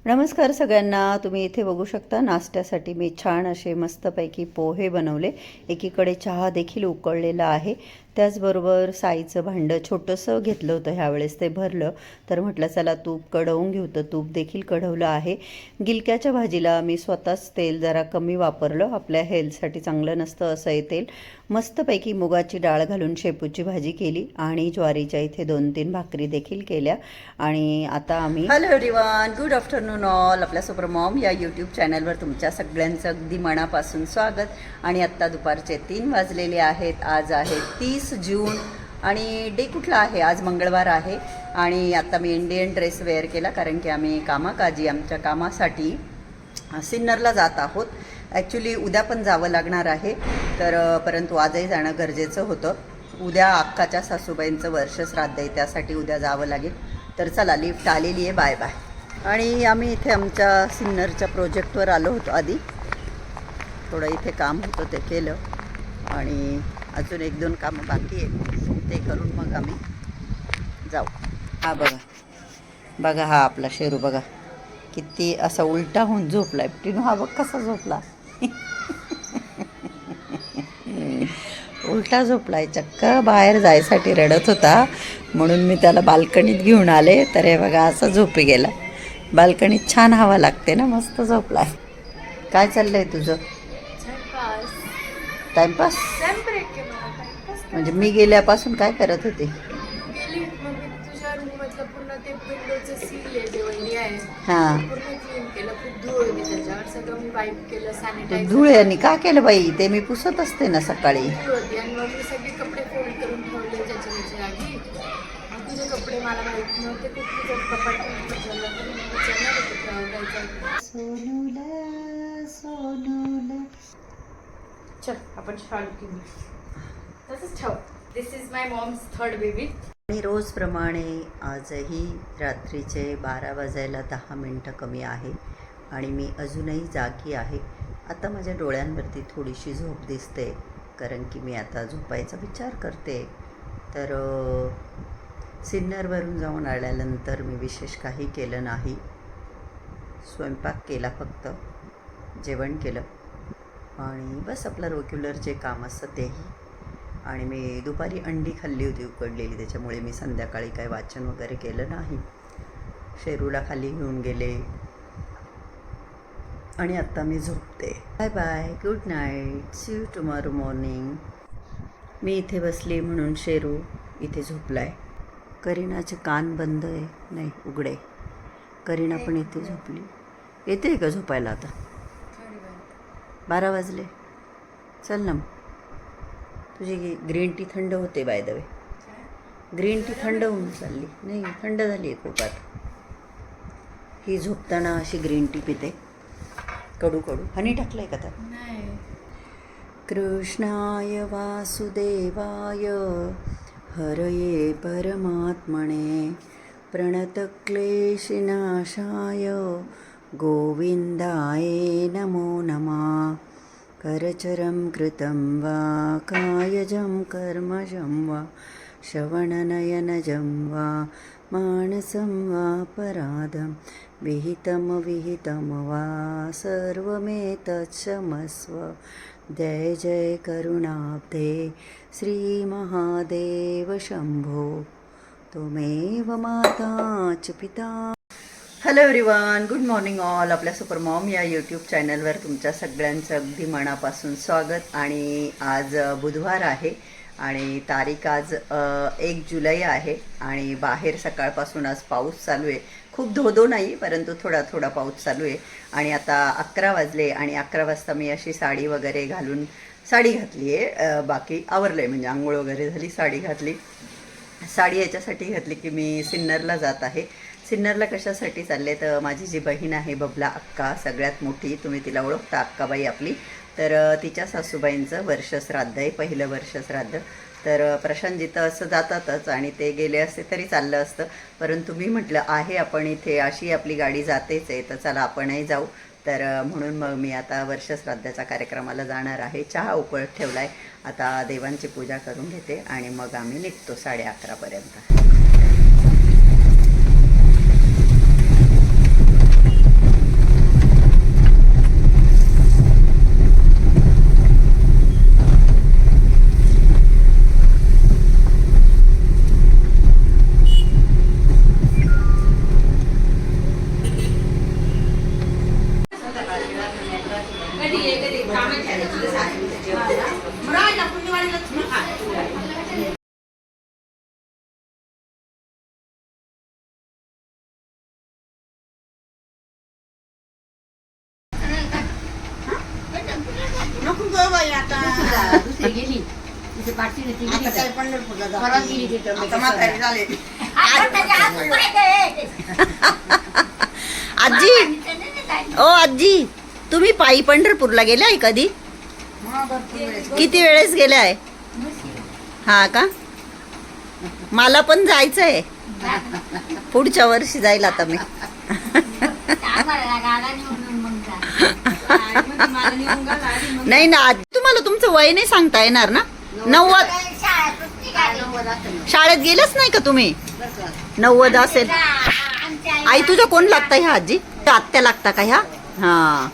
नमस्कार सगळ्यांना. तुम्ही इथे बघू शकता नाश्त्यासाठी मी छान असे मस्तपैकी पोहे बनवले. एकीकडे चहा देखील उकळलेला आहे. त्याचबरोबर साईचं भांडं छोटंसं घेतलं होतं, ह्यावेळेस ते भरलं. तर म्हटलं चला तूप कढवून घेऊ, तर तूप देखील कढवलं आहे. गिलक्याच्या भाजीला मी स्वतःच तेल जरा कमी वापरलं, आपल्या हेल्थसाठी चांगलं नसतं असं हे तेल. मस्तपैकी मुगाची डाळ घालून शेपूची भाजी केली आणि ज्वारीच्या इथे 2-3 भाकरी देखील केल्या. आणि आता आम्ही hello everyone, good afternoon all. आपल्या सुपर मॉम या यूट्यूब चॅनलवर तुमच्या सगळ्यांचं अगदी मनापासून स्वागत. आणि आत्ता दुपारचे 3 वाजलेले आहेत. आज आहे 30 जून आणि डे कुठला आहे? आज मंगळवार आहे. आणि आता मी इंडियन ड्रेस वेअर केला, कारण की आम्ही कामाकाजी आमच्या कामासाठी सिन्नरला जात आहोत. ॲक्च्युली उद्या पण जावं लागणार आहे, तर परंतु आजही जाणं गरजेचं होतं. उद्या अक्काच्या सासूबाईंचं वर्षश्राद्ध आहे, त्यासाठी उद्या जावं लागेल. तर चला, लिफ्ट आलेली आहे, बाय बाय. आणि आम्ही इथे आमच्या सिन्नरच्या प्रोजेक्टवर आलो होतो. आधी थोडं इथे काम होतं ते केलं आणि अजून 1-2 कामं बाकी आहेत, ते करून मग आम्ही जाऊ. हा बघा बघा, हा आपला शेरू बघा किती असा उलटा होऊन झोपलाय. टिनू हा बघ कसा झोपला. उलटा झोपलाय, चक्क बाहेर जायसाठी रडत होता, म्हणून मी त्याला बाल्कनीत घेऊन आले. तर हे बघा असं झोपी गेला. बाल्कनीत छान हवा लागते ना, मस्त झोपलाय. काय चाललंय तुझं? टाइमपास. म्हणजे मी गेल्यापासून काय करत होते? हां, धूळ यांनी का केलं बाई? ते मी पुसत असते ना सकाळी. चल आपण तसंच ठेव. This is my mom's third baby. आणि रोजप्रमाणे आजही रात्रीचे 12 वाजायला 10 मिनटं कमी आहे आणि मी अजूनही जागी आहे. आता माझ्या डोळ्यांवरती थोडीशी झोप दिसते, कारण की मी आता झोपायचा विचार करते. तर सिन्नरवरून जाऊन आल्यानंतर मी विशेष काही केलं नाही. स्वयंपाक केला, फक्त जेवण केलं आणि बस आपलं रेग्युलर जे काम असतं तेही. आणि मी दुपारी अंडी खाल्ली होती उकडलेली, त्याच्यामुळे मी संध्याकाळी काही वाचन वगैरे केलं नाही. शेरूला खाली घेऊन गेले आणि आत्ता मी झोपते. Bye bye, good night, see you tomorrow morning. मी इथे बसली म्हणून शेरू इथे झोपलाय. करीनाचे कान बंद आहे, नाही उघडे. करीना पण इथे झोपली. येते का झोपायला आता? 12 वाजले. चल ना, तुझी ग्रीन टी थंड होते. By the way, green tea थंड होऊन चालली. नाही, थंड झाली आहे खूप आता. ही झोपताना अशी ग्रीन टी पिते. कडू कडू हनी टाकलंय का तर? कृष्णाय वासुदेवाय हरये परमात्मने प्रणतक्लेशनाशाय गोविंदाय नमो नमः. करचरं कृतं वा कायजं कर्मजं वा श्रवणनयनजं वा मानसं वा पराधं विहितं वा सर्वमेतत्क्षमस्व. जय जय करुणाब्धे श्रीमहादेव शंभो, त्वमेव माता च पिता. Hello everyone, good morning all. आपल्या सुपर मॉम या यूट्यूब चॅनलवर तुमच्या सगळ्यांचं अगदी मनापासून स्वागत. आणि आज बुधवार आहे आणि तारीख आज 1 जुलै आहे आणि बाहेर सकाळपासून आज पाऊस चालू आहे. खूप धोधो नाही, परंतु थोडा थोडा पाऊस चालू आहे. आणि आता 11 वाजले आणि 11 वाजता मी अशी साडी वगैरे घालून साडी घातली आहे. बाकी आवरलं आहे, म्हणजे आंघोळ वगैरे झाली, साडी घातली. साडी याच्यासाठी घातली की मी सिन्नरला जात आहे. सिन्नरला कशासाठी चालले? तर माझी जी बहीण आहे बबला अक्का, सगळ्यात मोठी, तुम्ही तिला ओळखता, अक्काबाई आपली. तर तिच्या सासूबाईंचं वर्षश्राद्ध आहे, पहिलं वर्षश्राद्ध. तर प्रशांतजी तर असं जातातच आणि ते गेले असते तरी चाललं असतं, परंतु मी म्हटलं आहे आपण इथे, अशी आपली गाडी जातेच आहे, तर चला आपणही जाऊ. तर म्हणून मग मी आता वर्षश्राद्धाच्या कार्यक्रमाला जाणार आहे. चहा उकळत ठेवला आहे, आता देवांची पूजा करून घेते आणि मग आम्ही निघतो 11:30 पर्यंत. गो बाई आता दुसरी गेली तिथे पाठची ती आता गेली काय पंढरपूरला जाऊ. परवा गेली तिथे आता म्हातारी झाले. आजी ओ आजी तुम्ही पायी पंढरपूरला गेलाय कधी हा, भरपूर वेळेस. किती वेळेस गेलाय हा का मला पण जायचंय पुढच्या वर्षी जाईल आता मी नाही ना आज तुम्हाला तुमचं वय नाही सांगता येणार ना 90 शाळेत गेलेच नाही का तुम्ही 90 असेल आई तुझ्या कोण लागता ह्या आजी आत्या लागता का ह्या हा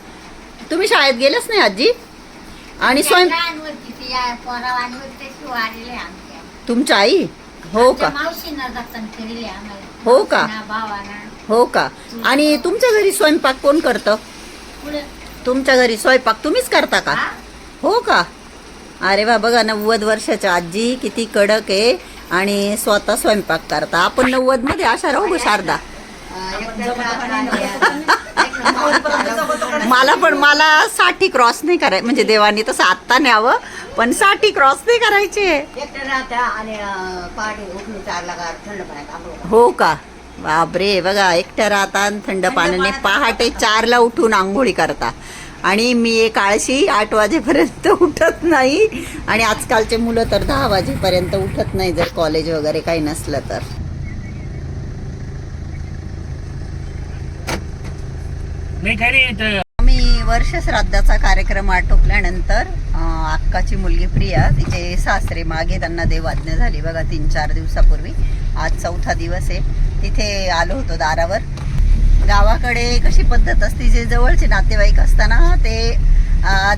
तुम्ही शाळेत गेलेच नाही आजी आणि तुमच्या आई हो का हो का हो का आणि तुमच्या घरी स्वयंपाक कोण करतं तुमच्या घरी स्वयंपाक तुम्हीच करता का हो का अरे वा बघा 90 वर्षाच्या आजी किती कडक आहे आणि स्वतः स्वयंपाक करता आपण 90 मध्ये अशा राहू ग शारदा मला 60 क्रॉस नाही करायचं म्हणजे देवानी तसं आत्ता न्यावं पण 60 क्रॉस नाही करायचे एकटं राहत्या आणि पहाटे उठून 4ला थंड पाण्यात आंघोळ करतात. हो का बापरे बघा एकट्या राहता थंड पाण्याने पहाटे 4ला उठून आंघोळी करता आणि मी एक आळशी 8 वाजेपर्यंत उठत नाही आणि आजकालचे मुलं तर 10 वाजेपर्यंत उठत नाही जर कॉलेज वगैरे काही नसलं तर आम्ही वर्ष श्राद्धाचा कार्यक्रम आटोपल्यानंतर अक्काची मुलगी प्रिया तिचे सासरे मागे त्यांना देवाज्ञा झाली बघा 3-4 दिवसापूर्वी आज 4था दिवस आहे तिथे आलो होतो दारावर गावाकडे कशी पद्धत असते जे जवळचे नातेवाईक असताना ते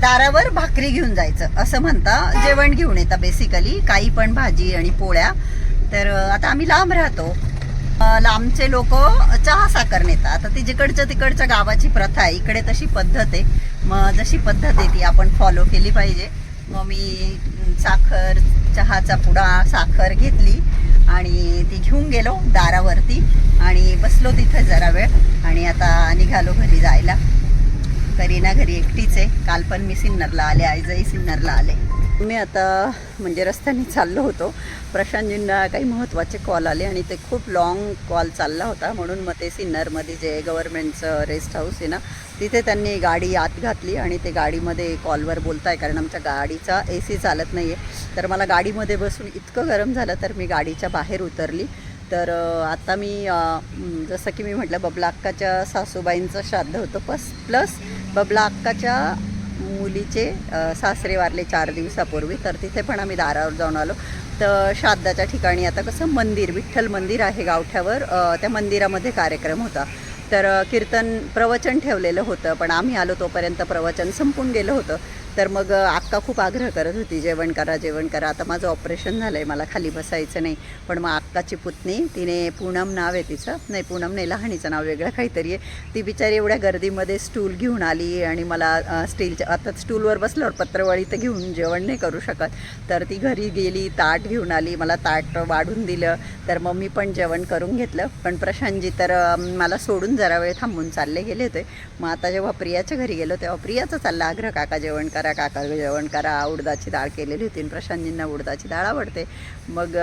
दारावर भाकरी घेऊन जायचं असं म्हणता जेवण घेऊन येतं बेसिकली काही पण भाजी आणि पोळ्या तर आता आम्ही लांब राहतो लांबचे लोक चहा साखर नेतात आता ती जिकडच्या तिकडच्या गावाची प्रथा आहे इकडे तशी पद्धत आहे मग जशी पद्धत आहे ती आपण फॉलो केली पाहिजे मग मी साखर चहाचा पुडा साखर घेतली आणि ती घेऊन गेलो दारावरती आणि बसलो तिथं जरा वेळ आणि आता निघालो घरी जायला करीना घरी एकटीच आहे काल पण मी सिन्नरला आले आईजही सिन्नरला आले मी आता म्हणजे रस्त्याने चाललो होतो प्रशांतजींना काही महत्त्वाचे कॉल आले आणि ते खूप लॉंग कॉल चालला होता म्हणून मग ते सिन्नरमध्ये जे गव्हर्नमेंटचं रेस्ट हाऊस आहे ना तिथे त्यांनी गाडी आत घातली आणि ते गाडीमध्ये कॉलवर बोलताय कारण आमच्या गाडीचा AC चालत नाही आहे तर मला गाडीमध्ये बसून इतकं गरम झालं तर मी गाडीच्या बाहेर उतरली तर आता मी जसं की मी म्हटलं बबला अक्काच्या सासूबाईंचं श्राद्ध होतं प्लस बबला अक्काच्या मुलीचे सासरे वारले 4 दिवसापूर्वी तर तिथे पण आम्ही दारावर जाऊन आलो तर श्राद्धाच्या ठिकाणी आता कसं मंदिर विठ्ठल मंदिर आहे गावठ्यावर त्या मंदिरामध्ये कार्यक्रम होता तर कीर्तन प्रवचन ठेवलेलं होतं पण आम्ही आलो तोपर्यंत प्रवचन संपून गेलं होतं तर मग अक्का खूप आग्रह करत होती जेवण करा आता माझं ऑपरेशन झालं आहे मला खाली बसायचं नाही पण मग अक्काची पुतणी तिने पूनम नाव आहे तिचं नाही पूनम नाही लहानीचं नाव वेगळं काहीतरी आहे ती बिचारी एवढ्या गर्दीमध्ये स्टूल घेऊन आली आणि मला स्टीलच्या आता स्टूलवर बसल्यावर पत्रवळी तर घेऊन जेवण नाही करू शकत तर ती घरी गेली ताट घेऊन आली मला ताट वाढून दिलं तर मग मी पण जेवण करून घेतलं पण प्रशांतजी तर मला सोडून जरा वेळ थांबून चालले गेले होते मग आता जेव्हा प्रियाच्या घरी गेलो तेव्हा प्रियाचा चालला आग्रह काका जेवण काका जेवण करा उडदाची डाळ केलेली होती प्रशांतजींना उडदाची डाळ आवडते मग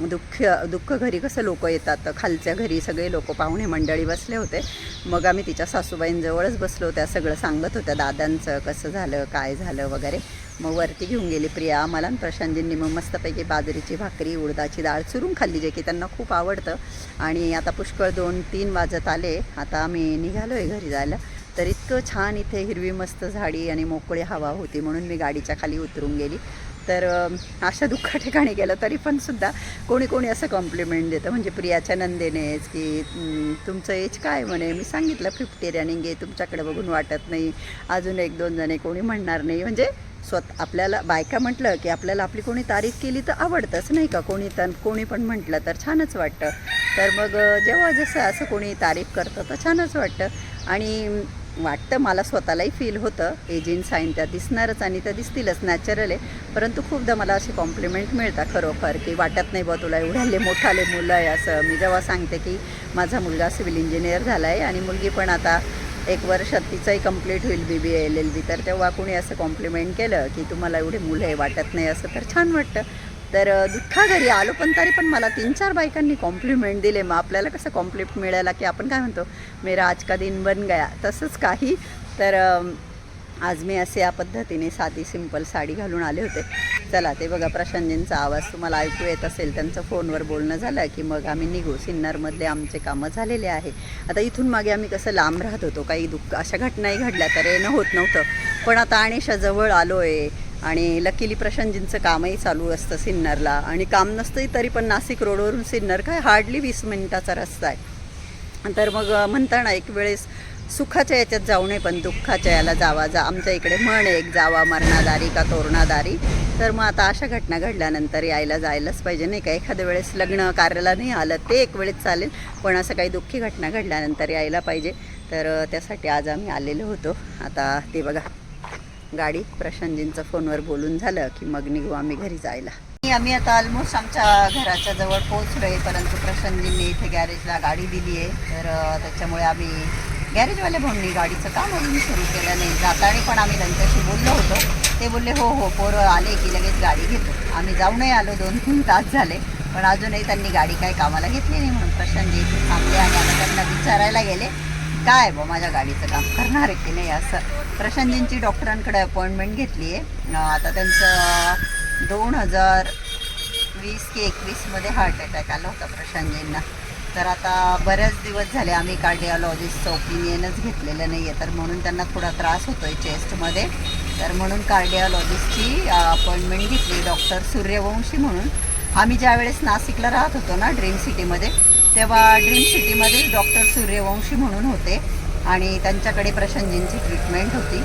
दुःख घरी कसं लोक येतात खालच्या घरी सगळे लोक पाहुणे मंडळी बसले होते मग आम्ही तिच्या सासूबाईंजवळच बसलो त्या सगळं सांगत होत्या दादांचं कसं झालं काय झालं वगैरे मग वरती घेऊन गेली प्रिया आम्हाला प्रशांतजींनी मग मस्तपैकी बाजरीची भाकरी उडदाची डाळ चुरून खाल्ली जे की त्यांना खूप आवडतं आणि आता पुष्कळ 2-3 वाजत आले आता आम्ही निघालो आहे घरी जायला तर इतकं छान इथे हिरवी मस्त झाडी आणि मोकळी हवा होती म्हणून मी गाडीच्या खाली उतरून गेली तर अशा दुःख ठिकाणी गेलं तरी पण सुद्धा कोणी असं कॉम्प्लिमेंट देतं म्हणजे प्रियाच्या नंदेनेच की तुमचं एज काय म्हणे मी सांगितलं 50 रनिंग आहे तुमच्याकडे बघून वाटत नाही अजून 1-2 जणे कोणी म्हणणार नाही म्हणजे आपल्याला बायका म्हटलं की आपल्याला आपली कोणी तारीफ केली तर आवडतंच नाही का कोणी पण म्हटलं तर छानच वाटतं तर मग जेव्हा जसं असं कोणी तारीफ करतं तर छानच वाटतं आणि वाटतं मला स्वतःलाही फील होतं एजिंग साईन त्या दिसणारच आणि त्या दिसतीलच नॅचरल आहे परंतु खूपदा मला असे कॉम्प्लिमेंट मिळतात खरोखर की वाटत नाही बा तुला एवढ्याले मोठाले मुलं आहे असं मी जेव्हा सांगते की माझा मुलगा सिव्हिल इंजिनियर झाला आहे आणि मुलगी पण आता 1 वर्षात तिचंही कंप्लीट होईल BBA LLB. तर तेव्हा कुणी असं कॉम्प्लिमेंट केलं की तुम्हाला एवढे मुलं आहे वाटत नाही असं, तर छान वाटतं. तर दुःखाघरी आलो पण तरी पण मला 3-4 बायकांनी कॉम्प्लिमेंट दिले. मग आपल्याला कसं कॉम्प्लिमेंट मिळाला की आपण काय म्हणतो, मेरा आज का दिन बन गया, तसंच काही. तर आज मी असे या पद्धतीने साधी सिंपल साडी घालून आले होते. चला ते बघा, प्रशांतजींचा आवाज तुम्हाला ऐकू येत असेल. त्यांचं फोनवर बोलणं झालं की मग आम्ही निघू. सिन्नरमधले आमचे कामं झालेले आहे. आता इथून मागे आम्ही कसं लांब राहत होतो, काही अशा घटनाही घडल्या तर येणं होत नव्हतं. पण आता आणेशाजवळ आलो आहे आणि लकीली प्रशांतजींचं कामही चालू असतं सिन्नरला. आणि काम नसतंही तरी पण नाशिक रोडवरून सिन्नर काय हार्डली 20 मिनिटाचा रस्ता आहे. तर मग म्हणता ना, एक वेळेस सुखाच्या याच्यात जाऊ नये पण दुःखाच्या याला जा. आमच्या इकडे म्हण एक, जावा मरणादारी का तोरणादारी. तर मग आता अशा घटना घडल्यानंतर यायला जायलाच पाहिजे नाही का. एखाद्या वेळेस लग्न कार्याला नाही आलं ते एक वेळेस चालेल, पण असं काही दुःखी घटना घडल्यानंतर यायला पाहिजे. तर त्यासाठी आज आम्ही आलेलो होतो. आता ते बघा गाडी, प्रशांतजींचं फोनवर बोलून झालं की मग निघू आम्ही घरी जायला. आम्ही आता ऑलमोस्ट आमच्या घराच्या जवळ पोहोचलो आहे, परंतु प्रशांतजींनी इथे गॅरेजला गाडी दिली आहे. तर त्याच्यामुळे आम्ही गॅरेजवाल्या भाऊंनी गाडीचं काम अजून सुरू केलं नाही. जाताना पण आम्ही त्यांच्याशी बोललो होतो. ते बोलले हो पोरं आले की लगेच गाडी घेतो. आम्ही जाऊनही आलो, 2-3 तास झाले, पण अजूनही त्यांनी गाडी काही कामाला घेतली नाही. म्हणून प्रशांतजी इथे थांबले आणि आता त्यांना विचारायला गेले काय माझ्या गाडीचं काम करणार आहे की नाही असं. प्रशांतजींची डॉक्टरांकडे अपॉइंटमेंट घेतली आहे. आता त्यांचं 2020 की 21मध्ये हार्ट अटॅक आला होता प्रशांतजींना. तर आता बरेच दिवस झाले आम्ही कार्डिओलॉजिस्टचं ओपिनियनच घेतलेलं नाही आहे. तर म्हणून त्यांना थोडा त्रास होतो आहे चेस्टमध्ये. तर म्हणून कार्डिओलॉजिस्टची अपॉइंटमेंट घेतली, डॉक्टर सूर्यवंशी म्हणून. आम्ही ज्यावेळेस नाशिकला राहत होतो ना ड्रीम सिटीमध्ये, तेव्हा ड्रीम सिटीमध्ये डॉक्टर सूर्यवंशी म्हणून होते आणि त्यांच्याकडे प्रशांतजींची ट्रीटमेंट होती.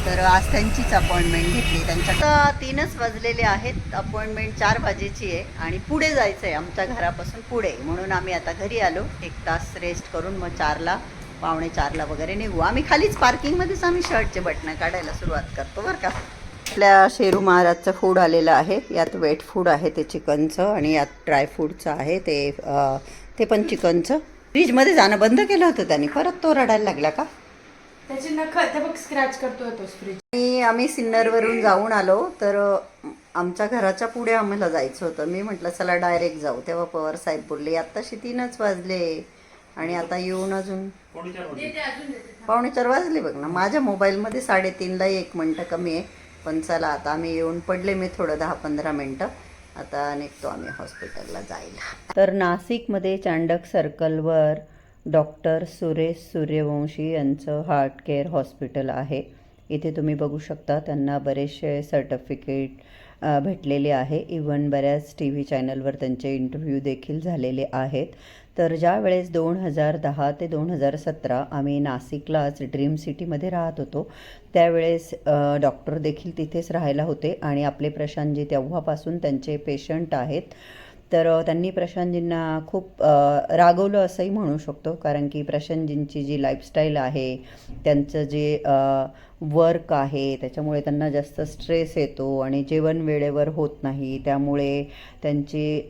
तर आज त्यांचीच अपॉइंटमेंट घेतली. त्यांच्या 3च वाजलेले आहेत. अपॉइंटमेंट 4 वाजेची आहे आणि पुढे जायचं आहे, आमच्या घरापासून पुढे. म्हणून आम्ही आता घरी आलो. 1 तास रेस्ट करून मग 4ला, 3:45ला वगैरे निघू. आम्ही खालीच पार्किंगमध्येच आम्ही शर्टचे बटणं काढायला सुरुवात करतो बरं का. आपल्या शेरू महाराजचं फूड आलेलं आहे. यात वेट फूड आहे ते चिकनचं आणि यात ड्राय फूडचं आहे ते पण चिकनचं. फ्रीजमध्ये जाणं बंद केलं होतं त्यांनी, परत तो रडायला लागला का? त्याची नख ते बघ स्क्रॅच करतोय तो फ्रीज. आणि आम्ही सिन्नरवरून जाऊन आलो. तर आमच्या घराच्या पुढे आम्हाला जायचं होतं. मी म्हटलं चला डायरेक्ट जाऊ. तेव्हा पवार साहेब बोलले आत्ताशी 3च वाजले आणि आता येऊन अजून 3:45 वाजले बघ ना. माझ्या मोबाईलमध्ये 3:30ला 1 मिनटं कमी आहे. पण चला आता आम्ही येऊन पडले, मी थोडं 10-15 मिनटं. आता निघतो आम्ही हॉस्पिटलला जायला. तर नाशिकमध्ये चांडक सर्कलवर डॉक्टर सुरेश सूर्यवंशी यांचं हार्ट केअर हॉस्पिटल आहे. इथे तुम्ही बघू शकता त्यांना बरेचसे सर्टिफिकेट भेटलेले आहे. इवन बऱ्याच TV चॅनलवर त्यांचे इंटरव्ह्यू देखील झालेले आहेत. तर ज्या वेळेस 2010 ते 2017 आम्ही नाशिकलाच ड्रीम सिटीमध्ये राहत होतो, त्यावेळेस डॉक्टर देखील तिथेच राहायला होते आणि आपले प्रशांतजी तेव्हापासून त्यांचे पेशंट आहेत. तर त्यांनी प्रशांतजींना खूप रागवलं असंही म्हणू शकतो, कारण की प्रशांतजींची जी लाईफस्टाईल आहे, त्यांचं जे वर्क आहे, त्याच्यामुळे त्यांना जास्त स्ट्रेस येतो आणि जेवण वेळेवर होत नाही. त्यामुळे त्यांची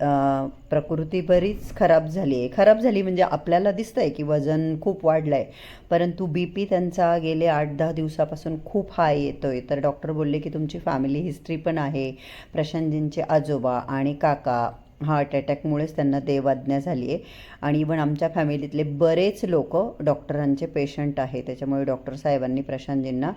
प्रकृती बरीच खराब झाली म्हणजे आपल्याला दिसतं आहे की वजन खूप वाढलं आहे, परंतु BP त्यांचा गेले 8-10 दिवसापासून खूप हाय येतो आहे. तर डॉक्टर बोलले की तुमची फॅमिली हिस्ट्री पण आहे. प्रशांतजींचे आजोबा आणि काका हार्ट अटॅकमुळेच त्यांना देवाज्ञा झाली आहे आणि इवन आमच्या फॅमिलीतले बरेच लोक डॉक्टरांचे पेशंट आहे. त्याच्यामुळे डॉक्टर साहेबांनी प्रशांतजींना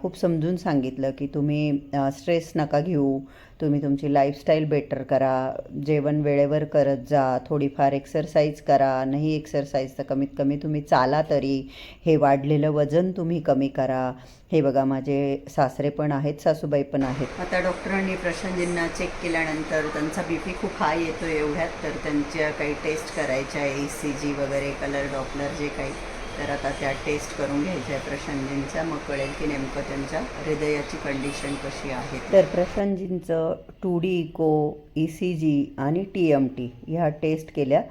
खूप समजून सांगितलं की तुम्ही स्ट्रेस नका घेऊ, तुम्ही तुमची लाईफस्टाईल बेटर करा, जेवण वेळेवर करत जा, थोडीफार एक्सरसाइज करा, नाही एक्सरसाइज तर कमीत कमी तुम्ही चाला तरी, हे वाढलेलं वजन तुम्ही कमी करा. हे बघा माझे सासरे पण आहेत, सासूबाई पण आहेत. आता डॉक्टरांनी प्रशांतजींना चेक केल्यानंतर त्यांचा BP खूप हाय येतो एवढ्यात, तर त्यांच्या काही टेस्ट करायच्या आहे, ECG वगैरे, कलर डॉपलर जे काही. तर आता त्या टेस्ट करून घ्यायच्या आहे प्रशांतजींच्या, मग कळेल की नेमकं त्यांच्या हृदयाची कंडिशन कशी आहे. तर प्रशांतजींचं 2D इको, ECG आणि TMT ह्या टेस्ट केल्या.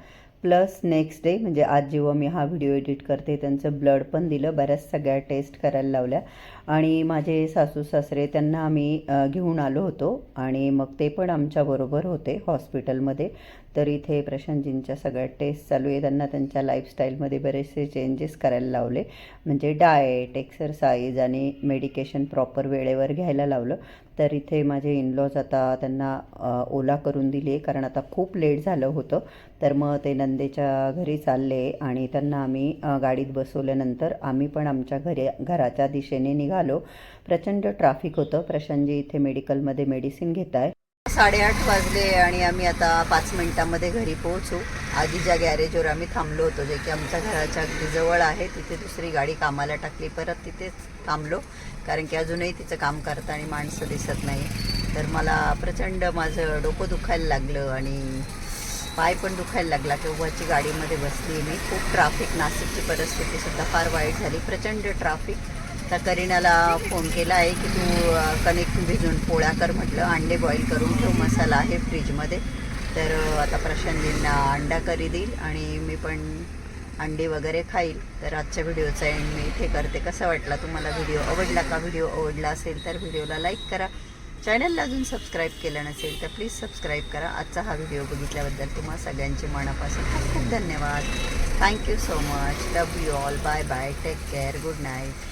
प्लस नेक्स्ट डे म्हणजे आज जेव्हा मी हा व्हिडिओ एडिट करते त्यांचं ब्लड पण दिलं, बऱ्याच सगळ्या टेस्ट करायला लावल्या. आणि माझे सासू सासरे त्यांना आम्ही घेऊन आलो होतो आणि मग ते पण आमच्याबरोबर होते हॉस्पिटलमध्ये. तर इथे प्रशांतजींच्या सगळ्या टेस्ट चालू आहे. त्यांना त्यांच्या लाईफस्टाईलमध्ये बरेचसे चेंजेस करायला लावले, म्हणजे डाएट, एक्सरसाइज आणि मेडिकेशन प्रॉपर वेळेवर घ्यायला लावलं. तर इथे माझे इनलॉज आता त्यांना ओला करून दिली आहे, कारण आता खूप लेट झालं होतं. तर मग ते नंदेच्या घरी चालले आणि त्यांना आम्ही गाडीत बसवल्यानंतर आम्ही पण आमच्या घराच्या दिशेने निघालो. प्रचंड ट्रॅफिक होतं. प्रशांतजी इथे मेडिकलमध्ये मेडिसिन घेत आहे. 8:30 वाजले आणि आम्ही आता 5 मिनिटांमध्ये घरी पोहोचू. आधी ज्या गॅरेजवर आम्ही थांबलो होतो, जे की आमच्या घराच्या अगदी जवळ आहे, तिथे दुसरी गाडी कामाला टाकली. परत तिथेच थांबलो, कारण की अजूनही तिचं काम करताना माणसं दिसत नाही. तर मला प्रचंड माझं डोकं दुखायला लागलं आणि पाय पण दुखायला लागला केव्हाची गाडीमध्ये बसली मी. खूप ट्रॅफिक, नाशिकची परिस्थितीसुद्धा फार वाईट झाली, प्रचंड ट्रॅफिक. तर करीनाला फोन केला आहे की तू कणिक भिजून पोळ्या कर म्हटलं, अंडे बॉईल करून ठेव, मसाला आहे फ्रीजमध्ये. तर आता प्रशांतजींना अंडा करी देईल आणि मी पण अंडी वगैरे खाईल. तर आजच्या व्हिडिओचा एंड मी इथे करते. कसा वाटला तुम्हाला व्हिडिओ? आवडला का? व्हिडिओ आवडला असेल तर व्हिडिओला लाईक करा. चॅनलला अजून सबस्क्राईब केलं नसेल तर प्लीज सबस्क्राईब करा. आजचा हा व्हिडिओ बघितल्याबद्दल तुम्हा सगळ्यांचे मनापासून खूप खूप धन्यवाद. Thank you so much. Love you all. Bye bye. Take care. Good night.